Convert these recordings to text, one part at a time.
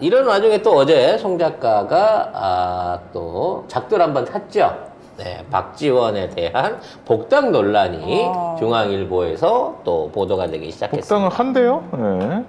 이런 와중에 또 어제 송 작가가 또 작두를 한번 탔죠. 네, 박지원에 대한 복당 논란이 중앙일보에서 또 보도가 되기 시작했습니다. 복당을 한대요? 네.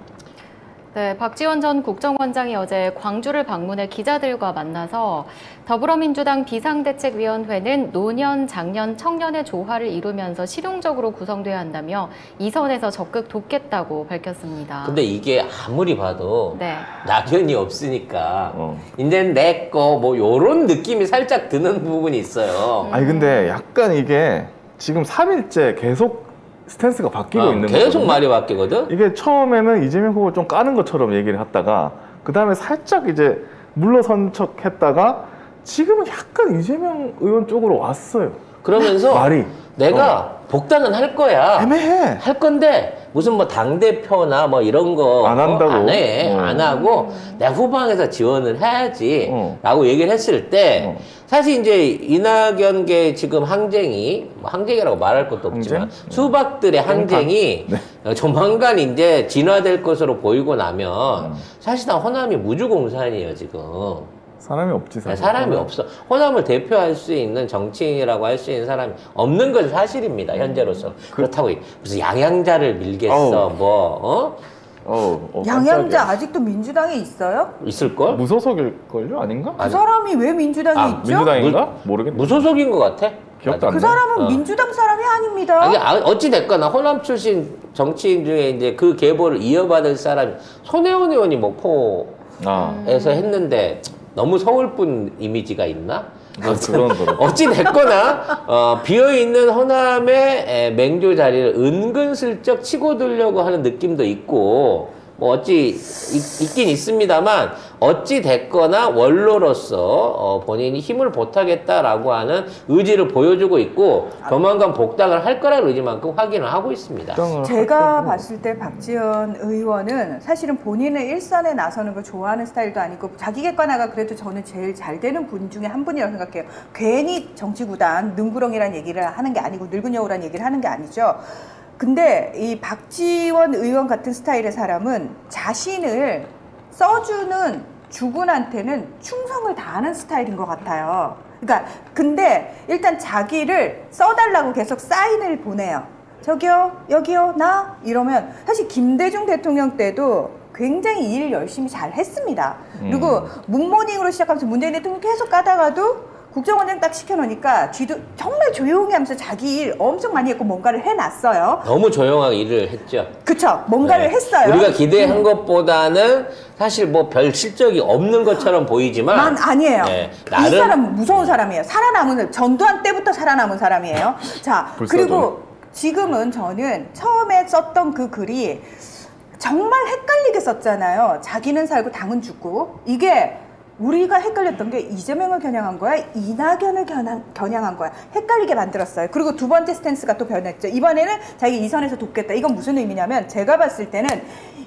네, 박지원 전 국정원장이 어제 광주를 방문해 기자들과 만나서 더불어민주당 비상대책위원회는 노년, 장년, 청년의 조화를 이루면서 실용적으로 구성돼야 한다며 이 선에서 적극 돕겠다고 밝혔습니다. 근데 이게 아무리 봐도 네. 낙연이 없으니까 이제 내 거 뭐 요런 느낌이 살짝 드는 부분이 있어요. 아니 근데 약간 이게 지금 3일째 계속 스탠스가 바뀌고 있는 거예요. 계속 말이 바뀌거든. 이게 처음에는 이재명 후보를 좀 까는 것처럼 얘기를 했다가 그 다음에 살짝 이제 물러선 척 했다가 지금은 약간 이재명 의원 쪽으로 왔어요. 그러면서 말이 내가 복당은 할 거야. 애매해. 할 건데 무슨 뭐 당대표나 뭐 이런 거 안 한다고. 안 해. 안 하고 내가 후방에서 지원을 해야지 라고 얘기를 했을 때 사실 이제 이낙연계 지금 항쟁이 뭐 항쟁이라고 말할 것도 없지만 항쟁? 수박들의 항쟁이 조만간 이제 진화될 것으로 보이고 나면 사실상 호남이 무주공산이에요 지금. 사람이 없지 사실. 사람이 없어. 호남을 대표할 수 있는 정치인이라고 할 수 있는 사람이 없는 건 사실입니다. 현재로서. 그렇다고 무슨 양양자를 밀겠어. 양양자 아직도 민주당에 있어요? 있을걸? 무소속일걸요? 아닌가? 그 사람이 왜 민주당에 있죠? 민주당인가? 모르겠네. 무소속인 것 같아. 기억도 안 그 나. 사람은 민주당 사람이 아닙니다. 아니, 어찌 됐거나 호남 출신 정치인 중에 이제 그 계보를 이어받을 사람이 손혜원 의원이 목포에서 했는데 너무 서울분 이미지가 있나? 그런 어찌 됐거나 비어있는 호남의 맹조 자리를 은근슬쩍 치고 들려고 하는 느낌도 있고 뭐 어찌 있긴 있습니다만 어찌 됐거나 원로로서 본인이 힘을 보태겠다라고 하는 의지를 보여주고 있고 조만간 복당을 할 거라는 의지만큼 확인을 하고 있습니다. 제가 봤을 때 박지원 의원은 사실은 본인의 일선에 나서는 걸 좋아하는 스타일도 아니고 자기 객관화가 그래도 저는 제일 잘 되는 분 중에 한 분이라고 생각해요. 괜히 정치구단 능구렁이라는 얘기를 하는 게 아니고 늙은 여우라는 얘기를 하는 게 아니죠. 근데 이 박지원 의원 같은 스타일의 사람은 자신을 써주는 주군한테는 충성을 다하는 스타일인 것 같아요. 그러니까 근데 일단 자기를 써달라고 계속 사인을 보내요. 저기요, 여기요, 나 이러면 사실 김대중 대통령 때도 굉장히 일 열심히 잘 했습니다. 그리고 문모닝으로 시작하면서 문재인 대통령 계속 까다가도 국정원장 딱 시켜놓으니까 쥐도 정말 조용히 하면서 자기 일 엄청 많이 했고 뭔가를 해놨어요. 너무 조용하게 일을 했죠. 그쵸. 뭔가를 했어요. 우리가 기대한 것보다는 사실 뭐 별 실적이 없는 것처럼 보이지만 아니에요. 네, 이 사람 무서운 사람이에요. 살아남은 전두환 때부터 살아남은 사람이에요. 자, 그리고 지금은 저는 처음에 썼던 그 글이 정말 헷갈리게 썼잖아요. 자기는 살고 당은 죽고. 이게 우리가 헷갈렸던 게 이재명을 겨냥한 거야? 이낙연을 겨냥한 거야? 헷갈리게 만들었어요. 그리고 두 번째 스탠스가 또 변했죠. 이번에는 자기 이선에서 돕겠다. 이건 무슨 의미냐면 제가 봤을 때는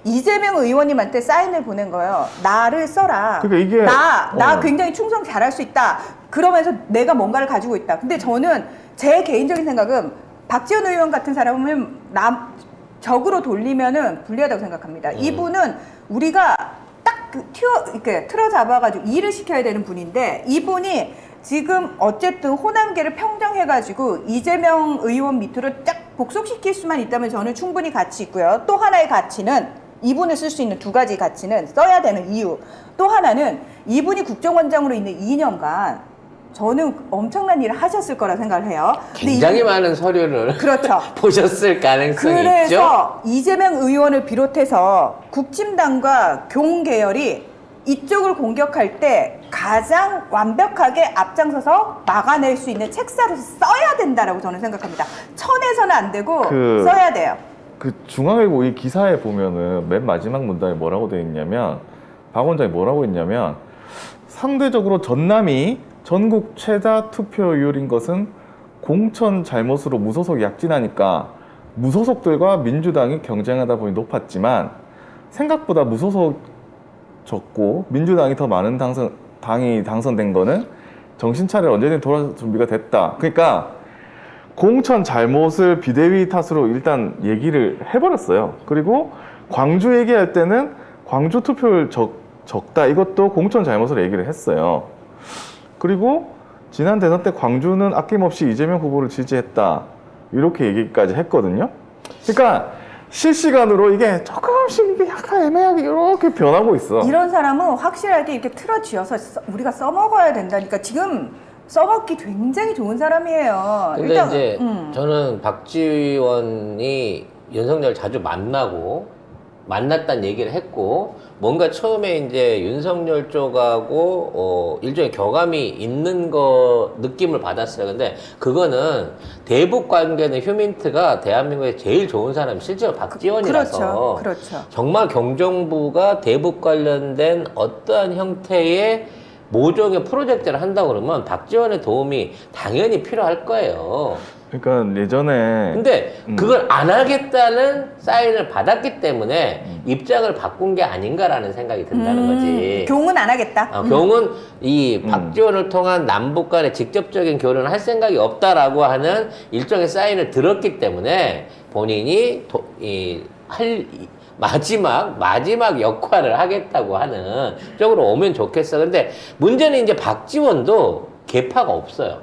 이재명 의원님한테 사인을 보낸 거예요. 나를 써라. 그러니까 이게 나 굉장히 충성 잘할 수 있다. 그러면서 내가 뭔가를 가지고 있다. 근데 저는 제 개인적인 생각은 박지원 의원 같은 사람은 적으로 돌리면은 불리하다고 생각합니다. 이분은 우리가 이렇게 틀어 잡아가지고 일을 시켜야 되는 분인데 이분이 지금 어쨌든 호남계를 평정해가지고 이재명 의원 밑으로 딱 복속시킬 수만 있다면 저는 충분히 가치 있고요. 또 하나의 가치는 이분을 쓸 수 있는 두 가지 가치는 써야 되는 이유. 또 하나는 이분이 국정원장으로 있는 2년간 저는 엄청난 일을 하셨을 거라 생각을 해요. 굉장히 많은 서류를 그렇죠. 보셨을 가능성이 그래서 있죠. 그래서 이재명 의원을 비롯해서 국진당과 경 계열이 이쪽을 공격할 때 가장 완벽하게 앞장서서 막아낼 수 있는 책사를 써야 된다라고 저는 생각합니다. 천에서는 안 되고 써야 돼요. 그 중앙일보 이 기사에 보면은 맨 마지막 문단에 뭐라고 되어 있냐면 박 원장이 뭐라고 했냐면 상대적으로 전남이 전국 최다 투표율인 것은 공천 잘못으로 무소속이 약진하니까 무소속들과 민주당이 경쟁하다 보니 높았지만 생각보다 무소속 적고 민주당이 더 많은 당이 당선된 거는 정신 차려 언제든 돌아설 준비가 됐다. 그러니까 공천 잘못을 비대위 탓으로 일단 얘기를 해버렸어요. 그리고 광주 얘기할 때는 광주 투표율 적다. 이것도 공천 잘못을 얘기를 했어요. 그리고 지난 대선 때 광주는 아낌없이 이재명 후보를 지지했다. 이렇게 얘기까지 했거든요. 그러니까 실시간으로 이게 조금씩 이게 약간 애매하게 이렇게 변하고 있어. 이런 사람은 확실하게 이렇게 틀어쥐어서 우리가 써먹어야 된다니까. 지금 써먹기 굉장히 좋은 사람이에요. 근데 일단, 이제 저는 박지원이 윤석열 자주 만났다는 얘기를 했고, 뭔가 처음에 이제 윤석열 쪽하고 일종의 교감이 있는 느낌을 받았어요. 근데 그거는 대북 관계는 휴민트가 대한민국에 제일 좋은 사람이 실제로 박지원이라서 그렇죠. 정말 경정부가 대북 관련된 어떠한 형태의 모종의 프로젝트를 한다고 그러면 박지원의 도움이 당연히 필요할 거예요. 그러니까 예전에 근데 그걸 안 하겠다는 사인을 받았기 때문에 입장을 바꾼 게 아닌가라는 생각이 든다는 거지. 교훈 안 하겠다. 교훈 이 박지원을 통한 남북 간의 직접적인 교류를 할 생각이 없다라고 하는 일종의 사인을 들었기 때문에 본인이 마지막 역할을 하겠다고 하는 쪽으로 오면 좋겠어. 근데 문제는 이제 박지원도 계파가 없어요.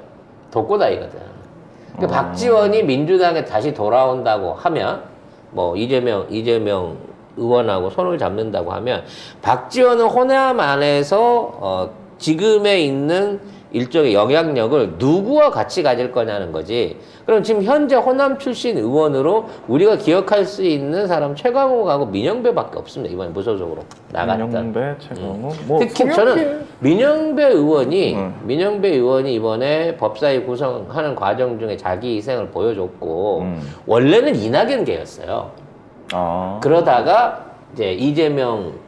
독고다이거든. 그러니까 박지원이 민주당에 다시 돌아온다고 하면, 뭐 이재명 의원하고 손을 잡는다고 하면, 박지원은 호남 안에서 지금에 있는 일종의 영향력을 누구와 같이 가질 거냐는 거지. 그럼 지금 현재 호남 출신 의원으로 우리가 기억할 수 있는 사람 최강욱하고 민영배밖에 없습니다. 이번에 무소속으로 나갔던. 민영배, 최강욱, 뭐 특히 저는 민영배 의원이 이번에 법사위 구성하는 과정 중에 자기 희생을 보여줬고, 원래는 이낙연계였어요. 그러다가 이제 이재명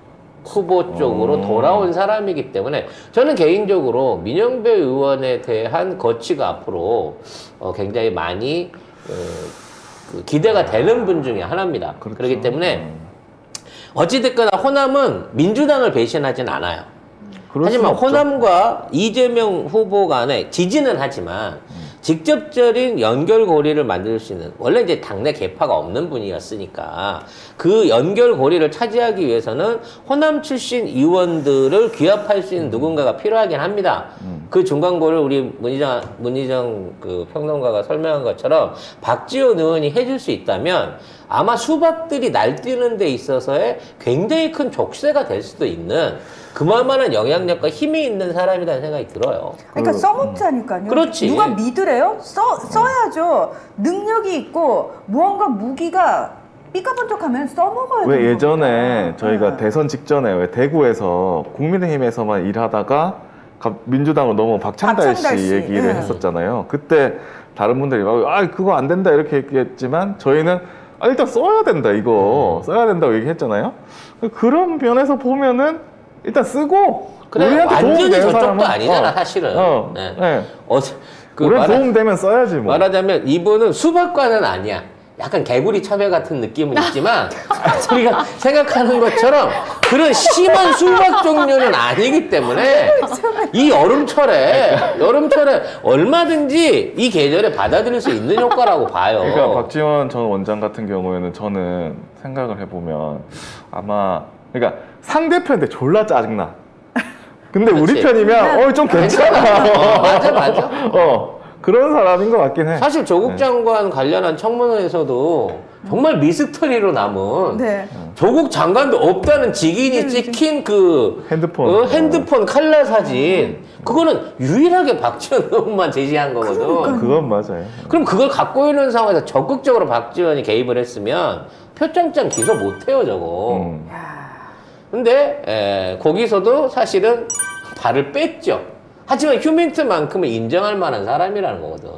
후보 쪽으로 돌아온 사람이기 때문에 저는 개인적으로 민영배 의원에 대한 거취가 앞으로 굉장히 많이 기대가 되는 분 중에 하나입니다. 그렇죠. 그렇기 때문에 어찌됐거나 호남은 민주당을 배신하진 않아요. 하지만 호남과 이재명 후보 간에 지지는 하지만 직접적인 연결고리를 만들 수 있는, 원래 이제 당내 계파가 없는 분이었으니까 그 연결고리를 차지하기 위해서는 호남 출신 의원들을 귀합할 수 있는 누군가가 필요하긴 합니다. 그 중간고를 우리 문희정 그 평론가가 설명한 것처럼 박지원 의원이 해줄 수 있다면 아마 수박들이 날뛰는 데 있어서의 굉장히 큰 족쇄가 될 수도 있는 그만한 영향력과 힘이 있는 사람이라는 생각이 들어요. 그러니까 써먹자니까요. 그렇지. 누가 믿으래요? 써야죠. 능력이 있고 무언가 무기가 삐까번쩍하면 써먹어야 돼요. 왜 예전에 저희가 대선 직전에 왜 대구에서 국민의힘에서만 일하다가 민주당으로 넘어온 박창달 씨 얘기를 했었잖아요. 그때 다른 분들이 그거 안 된다 이렇게 얘기했지만 저희는 일단 써야 된다, 이거 써야 된다고 얘기했잖아요. 그런 면에서 보면은 일단 쓰고, 그래, 우리한테 완전히 도움되는 저쪽도 사람은 아니잖아, 사실은. 네. 우리 도움되면 써야지 뭐. 말하자면 이분은 수박과는 아니야. 약간 개구리 첩외 같은 느낌은 있지만 우리가 생각하는 것처럼 그런 심한 수박 종류는 아니기 때문에 이 여름철에 얼마든지 이 계절에 받아들일 수 있는 효과라고 봐요. 그러니까 박지원 전 원장 같은 경우에는 저는 생각을 해보면 아마 그러니까 상대편한테 졸라 짜증나. 근데 그렇지. 우리 편이면 좀 괜찮아. 맞아. 그런 사람인 것 같긴 해. 사실 조국 장관 관련한 청문회에서도 정말 미스터리로 남은 네. 조국 장관도 없다는 직인이 찍힌 그 핸드폰 칼날 사진, 그거는 유일하게 박지원 의원만 제시한 거거든. 그건 맞아요. 그럼 그걸 갖고 있는 상황에서 적극적으로 박지원이 개입을 했으면 표창장 기소 못해요, 저거. 근데 거기서도 사실은 발을 뺐죠. 하지만 휴민트만큼은 인정할 만한 사람이라는 거거든.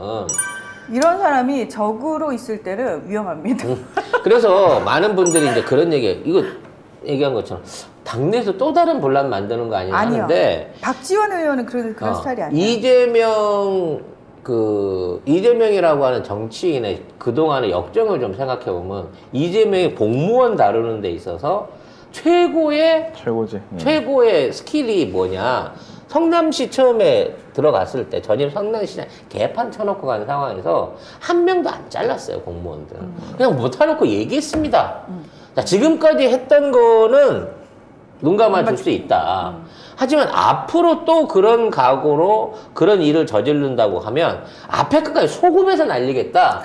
이런 사람이 적으로 있을 때는 위험합니다. 그래서 많은 분들이 이제 그런 이거 얘기한 것처럼 당내에서 또 다른 분란 만드는 거 아니냐 하는데, 박지원 의원은 그런 스타일이 아니에요. 이재명이라고 하는 정치인의 그동안의 역정을 좀 생각해 보면 이재명이 공무원 다루는 데 있어서 최고의 스킬이 뭐냐? 성남시 처음에 들어갔을 때 전임 성남시장 개판 쳐놓고 간 상황에서 한 명도 안 잘랐어요, 공무원들. 그냥 못해놓고 얘기했습니다. 자, 지금까지 했던 거는 눈 감아줄 수 있다. 하지만 앞으로 또 그런 각오로 그런 일을 저지른다고 하면 앞에 끝까지 소금에서 날리겠다.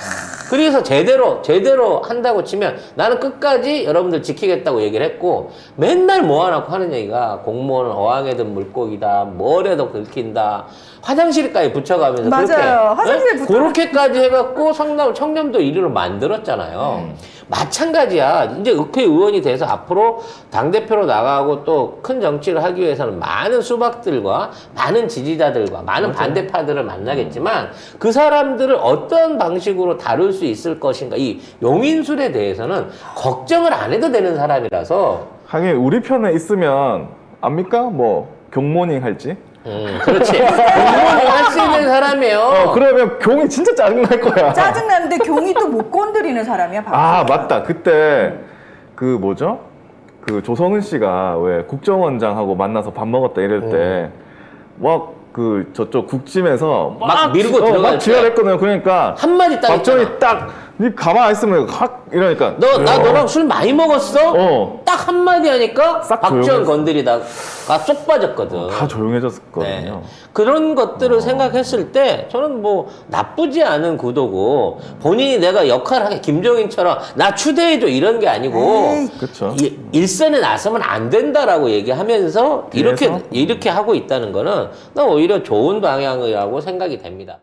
그래서 제대로 한다고 치면 나는 끝까지 여러분들 지키겠다고 얘기를 했고 맨날 모아놓고 하는 얘기가 공무원은 어항에 든 물고기다. 뭐래도 긁힌다. 화장실까지 붙여가면서 맞아요. 그렇게 화장실에 네? 그렇게까지 해갖고 청렴도 1위로 만들었잖아요. 마찬가지야. 이제 국회의원이 돼서 앞으로 당대표로 나가고 또 큰 정치를 하기 위해서는 많은 수박들과 많은 지지자들과 많은 반대파들을 만나겠지만 그 사람들을 어떤 방식으로 다룰 수 있을 것인가. 이 용인술에 대해서는 걱정을 안 해도 되는 사람이라서. 하긴 우리 편에 있으면 압니까? 뭐 경모닝 할지? 그렇지. 공무원을 할 수 있는 사람이에요. 그러면 경이 진짜 짜증날 거야. 짜증나는데 경이 또 못 건드리는 사람이야. 아, 박지원. 맞다. 그때 그 뭐죠? 그 조성은 씨가 왜 국정원장하고 만나서 밥 먹었다 이럴 때 막 그 저쪽 국짐에서 막 밀고 들어갈 막 때. 지랄했거든요. 그러니까 한마디 딱 박정희 했잖아. 딱 니 가만 안 있으면 확 이러니까 나 너랑 술 많이 먹었어? 딱 한마디 하니까 싹 박지원 조용했어. 건드리다가 쏙 빠졌거든. 다 조용해졌거든요. 네. 그런 것들을 생각했을 때 저는 뭐 나쁘지 않은 구도고 본인이 내가 역할을 하게 김종인처럼 나 추대해줘 이런 게 아니고 에이. 그렇죠. 일선에 나서면 안 된다라고 얘기하면서 뒤에서? 이렇게 하고 있다는 거는 나 오히려 좋은 방향이라고 생각이 됩니다.